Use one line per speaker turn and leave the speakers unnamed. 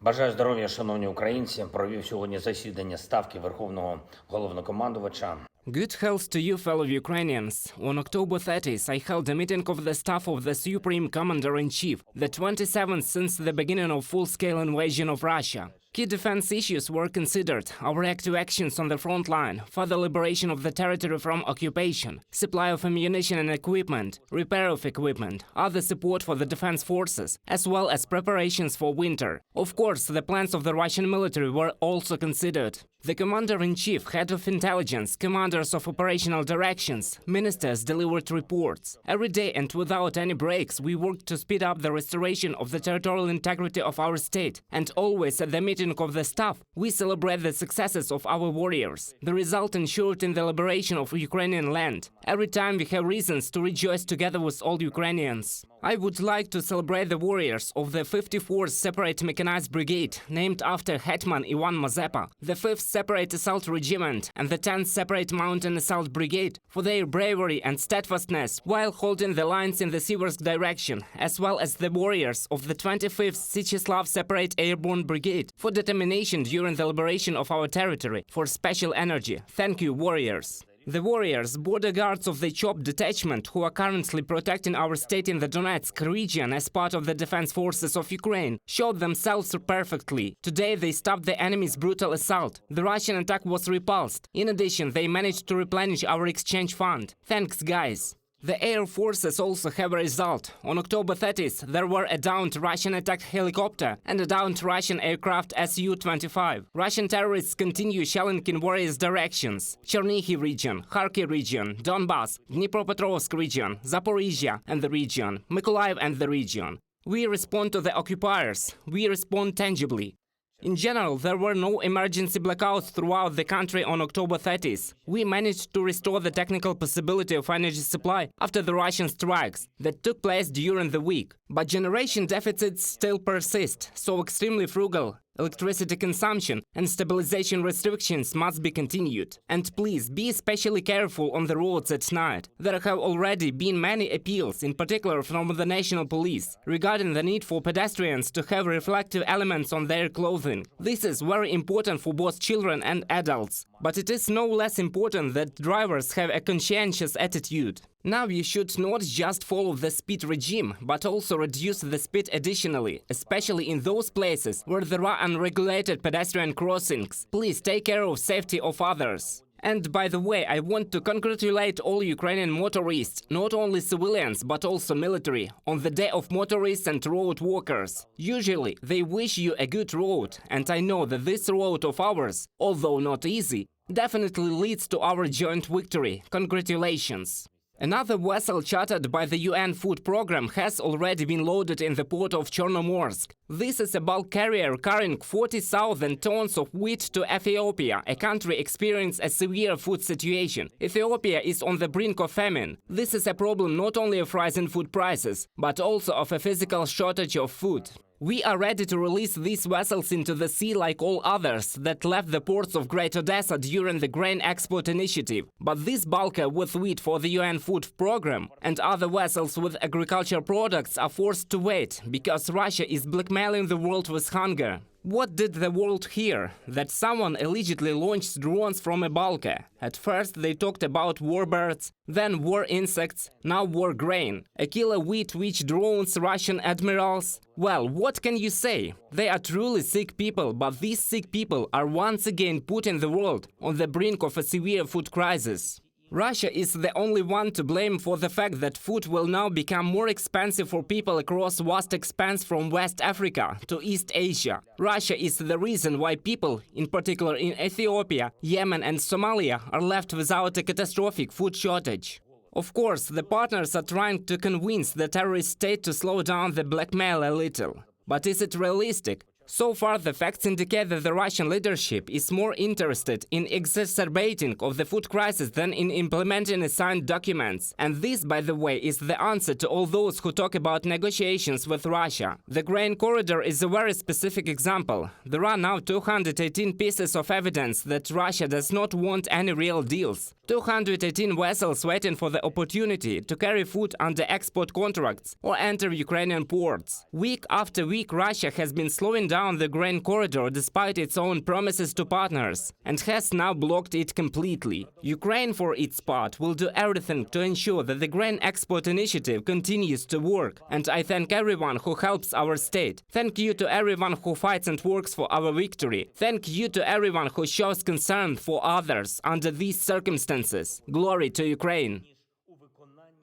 Бажаю здоров'я, шановні українці. Провів сьогодні засідання Ставки Верховного Головнокомандувача.
Good health to you, fellow Ukrainians. On October 30th, I held a meeting of the staff of the Supreme Commander-in-Chief, the 27th since the beginning of full-scale invasion of Russia. Key defense issues were considered: our active actions on the front line, further liberation of the territory from occupation, supply of ammunition and equipment, repair of equipment, other support for the defense forces, as well as preparations for winter. Of course, the plans of the Russian military were also considered. The Commander-in-Chief, Head of Intelligence, Commanders of Operational Directions, Ministers delivered reports. Every day and without any breaks, we worked to speed up the restoration of the territorial integrity of our state. And always at the meeting of the staff, we celebrate the successes of our warriors. The result ensured in the liberation of Ukrainian land. Every time we have reasons to rejoice together with all Ukrainians. I would like to celebrate the warriors of the 54th Separate Mechanized Brigade, named after Hetman Ivan Mazepa, the 5th Separate Assault Regiment and the 10th Separate Mountain Assault Brigade, for their bravery and steadfastness while holding the lines in the Siversk direction, as well as the warriors of the 25th Sichislav Separate Airborne Brigade, for determination during the liberation of our territory, for special energy. Thank you, warriors. The warriors, border guards of the CHOP detachment, who are currently protecting our state in the Donetsk region as part of the defense forces of Ukraine, showed themselves perfectly. Today they stopped the enemy's brutal assault. The Russian attack was repulsed. In addition, they managed to replenish our exchange fund. Thanks, guys. The air forces also have a result. On October 30th, there were a downed Russian attack helicopter and a downed Russian aircraft Su-25. Russian terrorists continue shelling in various directions: Chernihiv region, Kharkiv region, Donbass, Dnipropetrovsk region, Zaporizhia and the region, Mykolaiv and the region. We respond to the occupiers. We respond tangibly. In general, there were no emergency blackouts throughout the country on October 30th. We managed to restore the technical possibility of energy supply after the Russian strikes that took place during the week. But generation deficits still persist, so extremely frugal electricity consumption and stabilization restrictions must be continued. And please be especially careful on the roads at night. There have already been many appeals, in particular from the National Police, regarding the need for pedestrians to have reflective elements on their clothing. This is very important for both children and adults. But it is no less important that drivers have a conscientious attitude. Now you should not just follow the speed regime, but also reduce the speed additionally, especially in those places where there are unregulated pedestrian crossings. Please take care of safety of others. And by the way, I want to congratulate all Ukrainian motorists, not only civilians but also military, on the Day of Motorists and Road Walkers. Usually, they wish you a good road, and I know that this road of ours, although not easy, definitely leads to our joint victory. Congratulations. Another vessel chartered by the UN Food Program has already been loaded in the port of Chornomorsk. This is a bulk carrier carrying 40,000 tons of wheat to Ethiopia, a country experiencing a severe food situation. Ethiopia is on the brink of famine. This is a problem not only of rising food prices, but also of a physical shortage of food. We are ready to release these vessels into the sea like all others that left the ports of Great Odessa during the grain export initiative. But this bulker with wheat for the UN Food Program and other vessels with agricultural products are forced to wait because Russia is blackmailing the world with hunger. What did the world hear? That someone allegedly launched drones from a bulker. At first they talked about war birds, then war insects, now war grain. A killer wheat which drones Russian admirals? Well, what can you say? They are truly sick people, but these sick people are once again putting the world on the brink of a severe food crisis. Russia is the only one to blame for the fact that food will now become more expensive for people across vast expanse from West Africa to East Asia. Russia is the reason why people, in particular in Ethiopia, Yemen and Somalia, are left without a catastrophic food shortage. Of course, the partners are trying to convince the terrorist state to slow down the blackmail a little. But is it realistic? So far, the facts indicate that the Russian leadership is more interested in exacerbating of the food crisis than in implementing assigned documents. And this, by the way, is the answer to all those who talk about negotiations with Russia. The grain corridor is a very specific example. There are now 218 pieces of evidence that Russia does not want any real deals. 218 vessels waiting for the opportunity to carry food under export contracts or enter Ukrainian ports. Week after week, Russia has been slowing down the grain corridor despite its own promises to partners and has now blocked it completely. Ukraine, for its part, will do everything to ensure that the grain export initiative continues to work. And I thank everyone who helps our state. Thank you to everyone who fights and works for our victory. Thank you to everyone who shows concern for others under these circumstances. Glory to Ukraine!